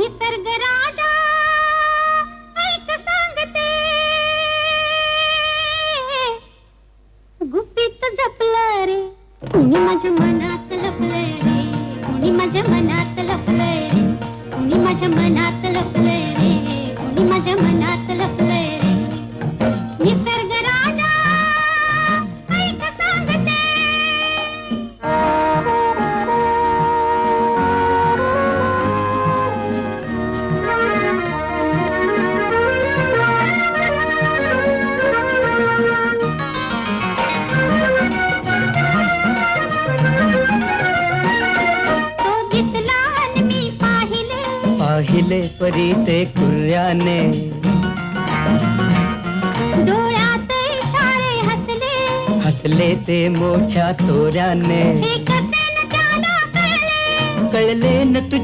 निसर्ग राजा ऐक सांगते, गुपित जपलं रे कुणी माझ्या मनात लपलंय रे, कुणी माझ्या मनात लपलंय रे, कुणी माझ्या मनात लपलंय रे, कुणी माझ्या मनात लपलंय रे. निसर्ग राजा ऐक सांगते. पाहिले परी ते कुर्याने, डोळ्यात इशारे हसले, हसले ते मोठ्या तोऱ्याने. हे कसे न त्याला कळले, कळले न तुझ्या